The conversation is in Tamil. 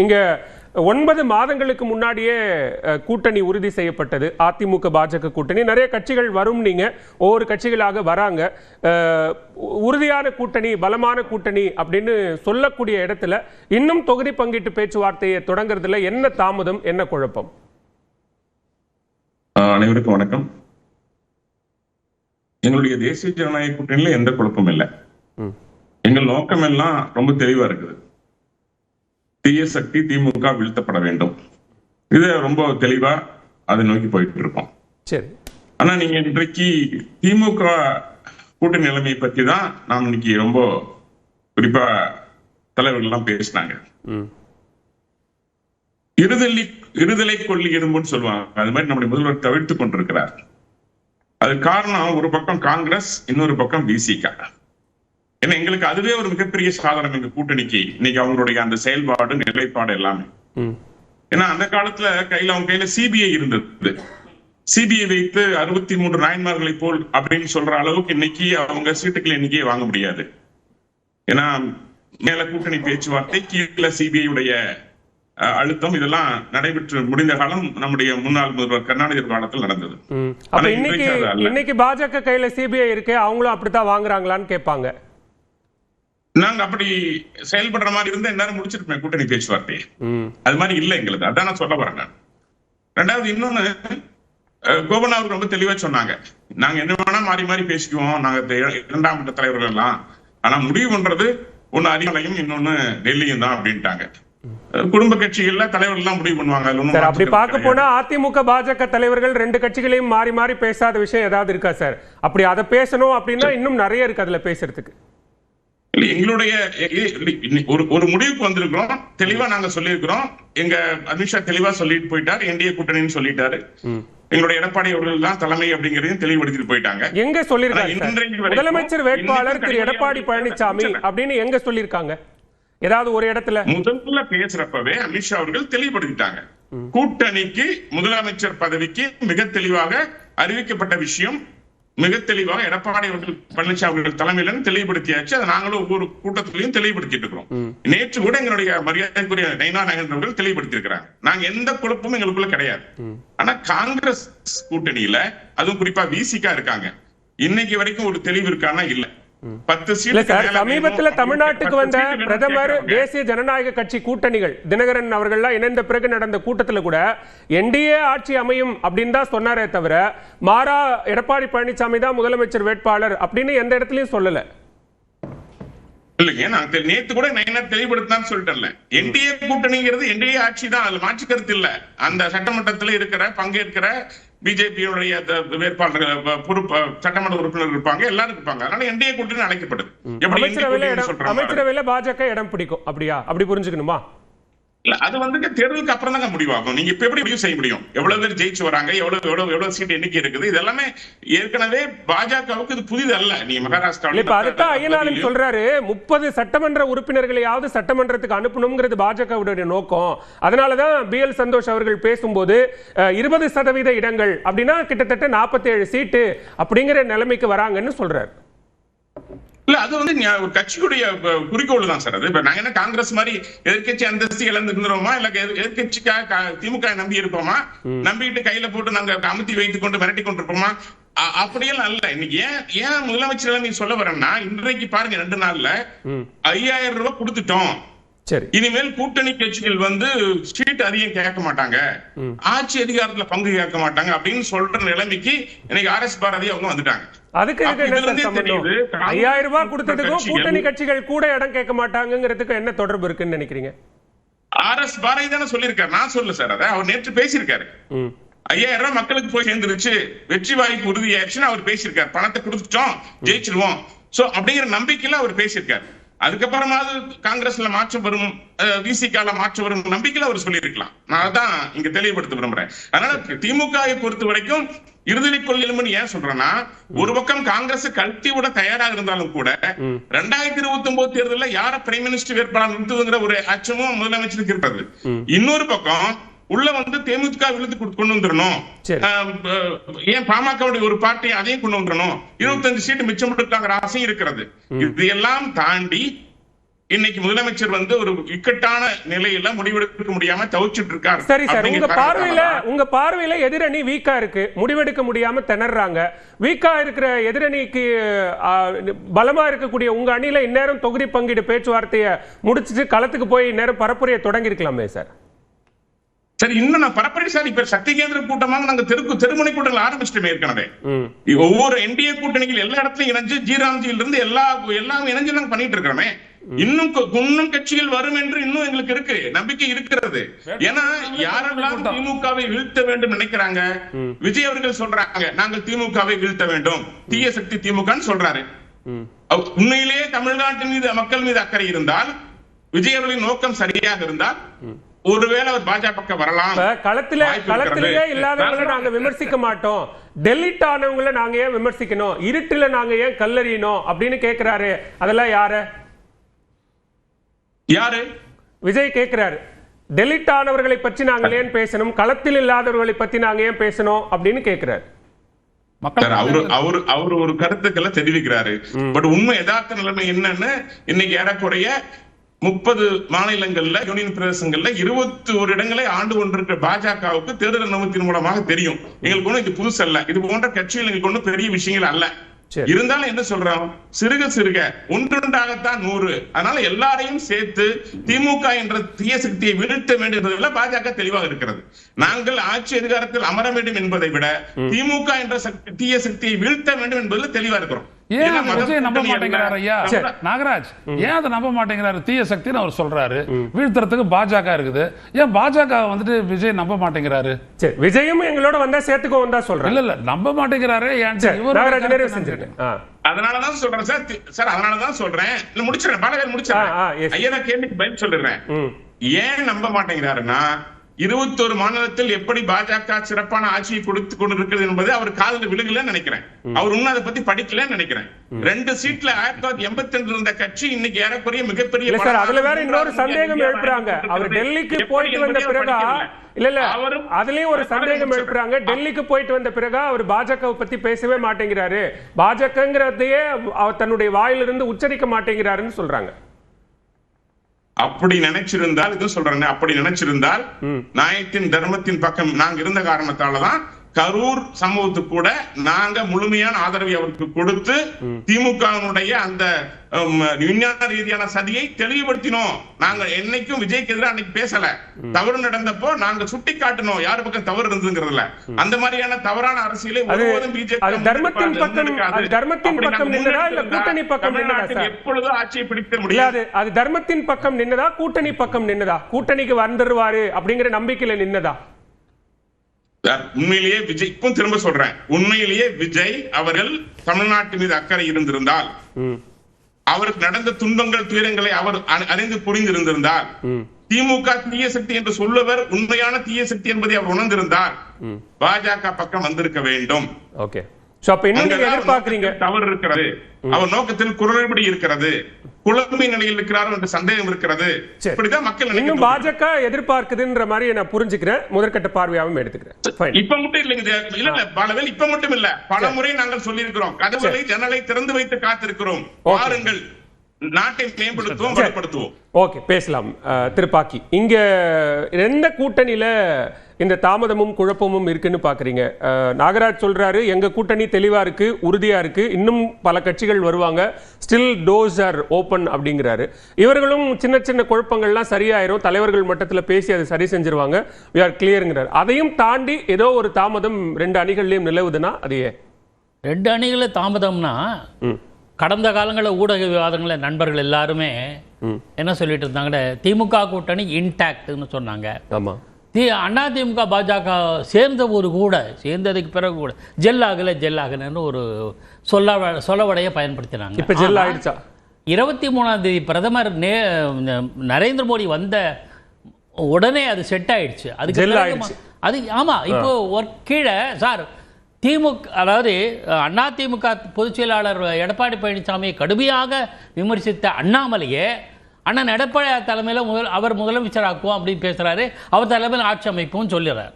இங்க 9 மாதங்களுக்கு முன்னாடியே கூட்டணி உறுதி செய்யப்பட்டது. அதிமுக பாஜக கூட்டணி, நிறைய கட்சிகள் வரும், நீங்க ஒவ்வொரு கட்சிகளாக வராங்க. உறுதியான கூட்டணி, பலமான கூட்டணி அப்படின்னு சொல்லக்கூடிய இடத்துல இன்னும் தொகுதி பங்கீட்டு பேச்சுவார்த்தையை தொடங்குறதுல என்ன தாமதம், என்ன குழப்பம்? அனைவருக்கும் வணக்கம். எங்களுடைய தேசிய ஜனநாயக கூட்டணியில எந்த குழப்பமும் இல்லை. எங்கள் நோக்கம் எல்லாம் ரொம்ப தெளிவா இருக்குது. தீய சக்தி திமுக வீழ்த்தப்பட வேண்டும். இது ரொம்ப தெளிவா அதை நோக்கி போயிட்டு இருக்கோம். சரி, ஆனா நீங்க இன்றைக்கு திமுக கூட்டணி நிலைமையை பத்தி தான் நாம் இன்னைக்கு ரொம்ப குறிப்பா தலைவர்கள் எல்லாம் பேசினாங்க. இருதலை கொள்ளி எறும்புன்னு சொல்லுவாங்க. அது மாதிரி நம்முடைய முதல்வர் தவிர்த்து கொண்டிருக்கிறார். அது காரணம் ஒரு பக்கம் காங்கிரஸ், இன்னொரு பக்கம் விசிக. ஏன்னா எங்களுக்கு அதுவே ஒரு மிகப்பெரிய சாதனம் எங்க கூட்டணிக்கு. இன்னைக்கு அவங்களுடைய அந்த செயல்பாடு, நிலைப்பாடு எல்லாமே. ஏன்னா அந்த காலத்துல அவங்க கையில சிபிஐ இருந்தது. சிபிஐ வைத்து 63 நாயன்மார்களை போல் அப்படின்னு சொல்ற அளவுக்கு இன்னைக்கு அவங்க சீட்டுக்கள் எண்ணிக்கையை வாங்க முடியாது. ஏன்னா மேல கூட்டணி பேச்சுவார்த்தை, கீழே சிபிஐ உடைய அழுத்தம், இதெல்லாம் நடைபெற்று முடிந்த காலம் நம்முடைய முன்னாள் முதல்வர் கருணாநிதி காலத்தில் நடந்தது. இன்னைக்கு பாஜக கையில சிபிஐ இருக்கு, அவங்களும் அப்படித்தான் வாங்குறாங்களான்னு கேட்பாங்க. நாங்க அப்படி செயல்படுற மாதிரி இருந்தா எல்லாரும் முடிச்சிருப்பேன் கூட்டணி பேச்சுவார்த்தையை. அது மாதிரி இல்லை எங்களுக்கு. அதான் நான் சொல்ல வரேன். ரெண்டாவது இன்னொன்னு, கோபன் அவர்கள் ரொம்ப தெளிவா சொன்னாங்க, நாங்க என்ன வேணா மாறி மாறி பேசிக்குவோம், நாங்க 2ஆம் கட்ட தலைவர்கள் எல்லாம், ஆனா முடிவு பண்றது ஒண்ணு அரிமலையும் இன்னொன்னு டெல்லியும் தான் அப்படின்ட்டாங்க. குடும்ப கட்சிகள்ல தலைவர்கள் எல்லாம் முடிவு பண்ணுவாங்க. அப்படி பார்க்க போனா அதிமுக பாஜக தலைவர்கள் 2 கட்சிகளையும் மாறி மாறி பேசாத விஷயம் ஏதாவது இருக்கா சார்? அப்படி அதை பேசணும் அப்படின்னா இன்னும் நிறைய இருக்கு அதுல பேசுறதுக்கு. எங்களுடைய ஒரு முடிவுக்கு வந்திருக்கிறோம். தெளிவா நாங்க சொல்லியிருக்கிறோம். எங்க அமித்ஷா தெளிவா சொல்லிட்டு போயிட்டார், என்டிஏ கூட்டணின்னு சொல்லிட்டாரு. எங்களுடைய எடப்பாடி அவர்கள் தான் தலைமை அப்படிங்கறதையும் தெளிவுபடுத்திட்டு போயிட்டாங்க. எங்க சொல்லிருக்காங்க முதலமைச்சர் வேட்பாளர் திரு எடப்பாடி பழனிசாமி அப்படின்னு எங்க சொல்லிருக்காங்க? ஏதாவது ஒரு இடத்துல முதல்ல பேசுறப்பவே அமித்ஷா அவர்கள் தெளிவுபடுத்திட்டாங்க. கூட்டணிக்கு முதலமைச்சர் பதவிக்கு மிக தெளிவாக அறிவிக்கப்பட்ட விஷயம், மிக தெளிவாக எடப்பாடி பழனிசாமி அவர்கள் தலைமையில தெளிவுபடுத்தியாச்சு. அதை நாங்களும் ஒவ்வொரு கூட்டத்திலையும் தெளிவுபடுத்திட்டு இருக்கிறோம். நேற்று கூட எங்களுடைய மரியாதைக்குரிய நைனா நாகேந்திரன் அவர்கள் தெளிவுபடுத்தி இருக்கிறாங்க. நாங்க எந்த குழப்பமும் எங்களுக்குள்ள கிடையாது. ஆனா காங்கிரஸ் கூட்டணியில, அதுவும் குறிப்பா விசிக இருக்காங்க, இன்னைக்கு வரைக்கும் ஒரு தெளிவு இருக்கானா? இல்ல. 10 சீட்டு. சமீபத்தில் தமிழ்நாட்டுக்கு வந்த பிரதமர், தேசிய ஜனநாயக கட்சி கூட்டணிகள் தினகரன் அவர்கள்லாம் இணைந்த பிறகு நடந்த கூட்டத்தில் கூட என்டிஏ ஆட்சி அமையும் அப்படின்னு தான் சொன்னாரே தவிர, மாறா எடப்பாடி பழனிசாமி தான் முதலமைச்சர் வேட்பாளர் அப்படின்னு எந்த இடத்துலயும் சொல்லல. இல்லைங்க, நான் நேத்து கூட நான் தெளிவுபடுத்தான்னு சொல்லிட்டேன்ல. என்டிஏ கூட்டணிங்கிறது என்டிஏ ஆட்சி தான், அதுல மாற்று கருத்து இல்ல. அந்த சட்டமன்றத்தில் இருக்கிற பங்கேற்கிற பிஜேபியுடைய வேட்பாளர்கள், சட்டமன்ற உறுப்பினர் இருப்பாங்க, எல்லாரும் இருப்பாங்க. அதனால என்டிஏ கூட்டணி அழைக்கப்படுது. அமைச்சரவையில பாஜக இடம் பிடிக்கும், அப்படியா? அப்படி புரிஞ்சுக்கணுமா? இல்ல, அது வந்துட்டு தேர்தலுக்கு அப்புறம் தாங்க முடிவாகும். நீங்க இப்ப எப்படி முடிவு செய்ய முடியும்? எவ்வளவு பேர் ஜெயிச்சு வராங்க, எவ்வளவு சீட் எண்ணிக்கை இருக்குது, இதெல்லாமே ஏற்கனவே பாஜகவுக்கு இது புதிது அல்ல. நீங்க மகாராஷ்டிராவில் இப்ப அதுதான் ஐயனாரின் சொல்றாரு, 30 சட்டமன்ற உறுப்பினர்களையாவது சட்டமன்றத்துக்கு அனுப்பணும்ங்கிறது பாஜகவுடைய நோக்கம். அதனாலதான் BL சந்தோஷ் அவர்கள் பேசும்போது 20% இடங்கள் அப்படின்னா கிட்டத்தட்ட 47 சீட்டு அப்படிங்கிற நிலைமைக்கு வராங்கன்னு சொல்றாரு. இல்ல, அது வந்து ஒரு கட்சியுடைய குறிக்கோள் தான் சார். அது இப்ப நாங்க என்ன காங்கிரஸ் மாதிரி எதிர்கட்சி அந்தஸ்து இழந்து இருந்துருவோமா, இல்ல எதிர்கட்சிக்காக திமுக நம்பி இருப்போமா, நம்பிட்டு கையில போட்டு நாங்க அமுத்தி வைத்துக் கொண்டு மிரட்டி கொண்டிருப்போமா? அப்படியெல்லாம் அல்ல. இன்னைக்கு ஏன் முதலமைச்சர் நீ சொல்ல வரேன்னா, இன்றைக்கு பாருங்க 2 நாள்ல 5000 ரூபாய் கொடுத்துட்டோம். இனிமேல் கூட்டணி கட்சிகள் வந்து சீட் அதிகம் கேட்க மாட்டாங்க, ஆட்சி அதிகாரத்துல பங்கு கேட்க மாட்டாங்க அப்படின்னு சொல்ற நிலைமைக்கு இன்னைக்கு RS பாரதி அவங்க வந்துட்டாங்க. அதுக்கு 5000 ரூபாய் கொடுத்ததுக்கும் கூட்டணி கட்சிகள் கூட இடம் கேட்க மாட்டாங்கிறதுக்கு என்ன தொடர்பு இருக்குன்னு நினைக்கிறீங்க? RS பாரதி தானே சொல்லியிருக்காரு, நான் சொல்ல சார். அதை அவர் நேற்று பேசியிருக்காரு. 5000 ரூபாய் மக்களுக்கு போய் சேர்ந்துருச்சு, வெற்றி வாய்ப்பு உறுதியாச்சுன்னு அவர் பேசியிருக்காரு. பணத்தை கொடுத்துட்டோம், ஜெயிச்சிருவோம் சோ அப்படிங்கிற நம்பிக்கையில அவர் பேசியிருக்காரு. அதுக்கப்புறமாவது காங்கிரஸ்ல மாற்றம் வரும், விசிகால மாற்றம் வரும் நம்பிக்கையில அவர் சொல்லியிருக்கலாம். நான் அதான் இங்க தெளிவுபடுத்த விரும்புறேன். அதனால திமுகவை பொறுத்த வரைக்கும் இருதலை கொள்ளும் ஏன் சொல்றேன்னா, ஒரு பக்கம் காங்கிரஸ் கல்ட்டி விட தயாராக இருந்தாலும் கூட 2029 தேர்தலில் யார பிரைம் மினிஸ்டர் வேட்பாளர் நிறுத்துவதுங்கிற ஒரு அச்சமும் முதலமைச்சருக்கு இருக்கிறது. இன்னொரு பக்கம் உள்ள வந்து தேமுதிக விழுந்து கொண்டு வந்துடணும், ஏன் பாமகவுடைய ஒரு பார்ட்டி அதையும் கொண்டு வந்துடணும், 25 சீட்டு மிச்சம் கொடுத்தாங்கிற ஆசையும் இருக்கிறது. இதையெல்லாம் தாண்டி இன்னைக்கு முதலமைச்சர் வந்து ஒரு இக்கட்டான நிலையில முடிவெடுக்க முடியாம தவிச்சிட்டு இருக்காரு. சரி சார், உங்க பார்வையில எதிரணி வீக்கா இருக்கு, முடிவெடுக்க முடியாம திணறாங்க. வீக்கா இருக்கிற எதிரணிக்கு பலமா இருக்கக்கூடிய உங்க அணியில இந்நேரம் தொகுதி பங்கீடு பேச்சுவார்த்தையை முடிச்சிட்டு களத்துக்கு போய் இந்நேரம் பரப்புரையை தொடங்கி இருக்கலாமே சார். சரி, இன்னும் நான் பரப்புரை சார், இப்ப சக்தி கேந்திர கூட்டமாக நாங்க தெருமுனை கூட்டங்கள் ஆரம்பிச்சிட்டோமே ஏற்கனவே. ஒவ்வொரு என்டிஏ கூட்டணிகள் எல்லா இடத்துலயும் இணைஞ்சு ஜீராம்ஜியில இருந்து எல்லாம் இணைஞ்சு நாங்க பண்ணிட்டு இருக்கிறோமே. இன்னும் கட்சிகள் வரும் என்று இன்னும் எங்களுக்கு இருக்கு, நம்பிக்கை இருக்கிறது. ஏன்னா யாரெல்லாம் திமுகவை வீழ்த்த வேண்டும் நினைக்கிறாங்க, விஜய் அவர்கள் சொல்றாங்க நாங்கள் திமுகவை வீழ்த்த வேண்டும், தீய சக்தி திமுகன்னு சொல்றாரு. உண்மையிலேயே தமிழ்நாட்டின் மீது மக்கள் மீது அக்கறை இருந்தால், விஜய் அவர்களின் நோக்கம் சரியாக இருந்தால், ஒருவேளை அவர் பாஜக பக்கம் வரலாம். களத்திலேயே இல்லாதவங்களை நாங்க விமர்சிக்க மாட்டோம், டெலிட் ஆனவங்களை நாங்க ஏன் விமர்சிக்கணும், இருட்டுல நாங்க ஏன் கல்லறியணும் அப்படின்னு கேக்குறாரு. அதெல்லாம் யாரு விஜய் கேக்குறாரு. டெலிட் ஆனவர்களை பற்றி நாங்கள் ஏன் பேசணும், களத்தில் இல்லாதவர்களை பற்றி நாங்க ஏன் பேசணும் அப்படின்னு கேக்குறாரு. அவரு ஒரு கருத்துக்களை தெரிவிக்கிறாரு. பட் உண்மை யதார்த்த நிலைமை என்னன்னு இன்னைக்கு ஏறக்குறைய 30 மாநிலங்கள்ல யூனியன் பிரதேசங்கள்ல 21 இடங்களை ஆண்டு கொண்டிருக்கிற பாஜகவுக்கு தேர்தல் அனுமதியின் மூலமாக தெரியும். எங்களுக்கு ஒன்றும் இது புதுசு அல்ல, இது போன்ற கட்சிகள் எங்களுக்கு ஒன்றும் பெரிய விஷயங்கள் அல்ல. இருந்தாலும் என்ன சொல்றோம், சிறுக ஒன்றுண்டாகத்தான் 100. அதனால எல்லாரையும் சேர்த்து திமுக என்ற தீய சக்தியை வீழ்த்த வேண்டும் என்பதில் பாஜக தெளிவாக இருக்கிறது. நாங்கள் ஆட்சி அதிகாரத்தில் அமர வேண்டும் என்பதை விட திமுக என்ற தீய சக்தியை வீழ்த்த வேண்டும் என்பதில் தெளிவா இருக்கிறோம். ஏன் விஜய் நம்ப மாட்டேங்கிறாரு ஐயா நாகராஜ்? ஏன் அதை நம்ப மாட்டேங்கிறாரு? தீய சக்தின்னு அவர் சொல்றாரு, வீழ்த்துறதுக்கு பாஜக இருக்குது. ஏன் பாஜக வந்துட்டு விஜய் நம்ப மாட்டேங்கிறாரு? சரி, விஜயும் எங்களோட வந்தா சேர்த்துக்கோ வந்தா சொல்றேன். இல்ல நம்ப மாட்டேங்கிறாரு. அதனாலதான் சொல்றேன் சார், அதனாலதான் சொல்றேன். முடிச்சிடறேன், பாலகர் முடிச்சிடறேன். ஐயா நான் கேள்விக்கு பதில் சொல்லிடுறேன். ஏன் நம்ப மாட்டேங்கிறாருன்னா, 21 மாநிலத்தில் எப்படி பாஜக சிறப்பான ஆட்சியை கொடுத்து கொண்டிருக்கிறது என்பது அவர் காதல விழுகலன்னு நினைக்கிறேன். அவர் இன்னும் அதை பத்தி படிக்கலன்னு நினைக்கிறேன். 2 சீட்ல 1982 இருந்த கட்சி இன்னைக்கு ஏறக்குறைய மிகப்பெரிய. அதுல வேற இன்னொரு சந்தேகம் எழுப்புறாங்க. அவர் டெல்லிக்கு போயிட்டு வந்த பிறகு அதுலயும் ஒரு சந்தேகம் எழுப்புறாங்க. டெல்லிக்கு போயிட்டு வந்த பிறகு அவர் பாஜகவை பத்தி பேசவே மாட்டேங்கிறாரு, பாஜகங்கிறதையே தன்னுடைய வாயிலிருந்து உச்சரிக்க மாட்டேங்கிறாருன்னு சொல்றாங்க. அப்படி நினைச்சிருந்தால், இது சொல்றேன், அப்படி நினைச்சிருந்தால் நியாயத்தின் தர்மத்தின் பக்கம் நாங்க இருந்த காரணத்தாலதான் கரூர் சம்பவத்துக்கு கூட நாங்க முழுமையான ஆதரவை அவருக்கு கொடுத்து திமுகவினுடைய அந்த விஞ்ஞான ரீதியான சதியை தெளிவுபடுத்தினோம். நாங்க என்னைக்கும் விஜய்க்கு எதிராக அன்னைக்கு பேசல. தவறு நடந்தப்போ நாங்க சுட்டி காட்டணும் யாரு பக்கம் தவறு இருந்ததுங்கிறதுல. அந்த மாதிரியான தவறான அரசியலை ஒருபோதும் பிஜேபி எப்பொழுதும் ஆட்சியை பிடிக்க முடியாது. அது தர்மத்தின் பக்கம் நின்னதா, கூட்டணி பக்கம் நின்னதா? கூட்டணிக்கு வந்துருவாரு அப்படிங்கிற நம்பிக்கையில நின்னதா? உண்மையிலேயே விஜய், இப்போ திரும்ப சொல்றேன், உண்மையிலேயே விஜய் அவர்கள் தமிழ்நாட்டு மீது அக்கறை இருந்திருந்தால், அவருக்கு நடந்த துன்பங்கள் துயரங்களை அவர் அறிந்து புரிந்திருந்திருந்தால், திமுக தீய சக்தி என்று சொல்லுவர் உண்மையான தீய சக்தி என்பதை அவர் உணர்ந்திருந்தால் பாஜக பக்கம் வந்திருக்க வேண்டும். ஓகே, எதிர்பார்க்கிறீங்க தவறு இருக்கிறது, அவர் நோக்கத்தில் குரல்படி இருக்கிறது, குழம்பி நிலையில் இருக்கிறார் என்ற சந்தேகம் இருக்கிறது. இப்படிதான் மக்கள் இன்னும் பாஜக எதிர்பார்க்குதுன்ற மாதிரி நான் புரிஞ்சுக்கிறேன், முதற்கட்ட பார்வையாகவும் எடுத்துக்கிறேன். இப்ப மட்டும் இல்லைங்க, இல்ல பலவேல் இப்ப மட்டும் இல்ல, பல முறை நாங்கள் சொல்லி இருக்கிறோம், கதவுகளை ஜன்னலை திறந்து வைத்து காத்திருக்கிறோம், பாருங்கள், நாட்டை மேம்படுத்துவோம், பலப்படுத்துவோம். ஓகே, பேசலாம். திருப்பாக்கி, இங்க எந்த கூட்டணியில இந்த தாமதமும் குழப்பமும் இருக்குன்னு பாக்குறீங்க? நாகராஜ் சொல்றாரு எங்க கூட்டணி தெளிவா இருக்கு, உறுதியா இருக்கு, இன்னும் பல கட்சிகள் வருவாங்க, ஸ்டில் டோர்ஸ் ஆர் ஓபன் அப்படிங்கிறாரு. இவர்களும் சின்ன சின்ன குழப்பங்கள்லாம் சரியாயிரும், தலைவர்கள் மட்டத்தில் பேசி அதை சரி செஞ்சிருவாங்க, we are clearங்கிறார். அதையும் தாண்டி ஏதோ ஒரு தாமதம் 2 அணிகள்லயும் நிலவுதுன்னா அது ஏன்? 2 அணிகள தாமதம்னா, கடந்த காலங்களில் ஊடக விவாதங்களில் நண்பர்கள் எல்லாருமே என்ன சொல்லிட்டு இருந்தாங்க, திமுக கூட்டணி இன்டாக்ட்னு சொன்னாங்க. ஆமா, அதிமுக பாஜக சேர்ந்ததுக்கு பிறகு கூட ஜெல்லாகலன்னு ஒரு சொல்லவடைய பயன்படுத்தினாங்க. இப்ப ஜெல் ஆயிடுச்சா? 23ஆம் தேதி பிரதமர் நரேந்திர மோடி வந்த உடனே அது செட் ஆயிடுச்சு. அது ஆமா, இப்போ ஒரு கீழே சார் திமுக, அதாவது அதிமுக பொதுச் செயலாளர் எடப்பாடி பழனிசாமியை கடுமையாக விமர்சித்த அண்ணாமலையே அண்ணன் எடப்பாடி தலைமையில் அவர் முதலமைச்சர் ஆக்குவோம் அப்படின்னு பேசுறாரு, அவர் தலைமையில் ஆட்சி அமைப்பும் சொல்லுறாரு.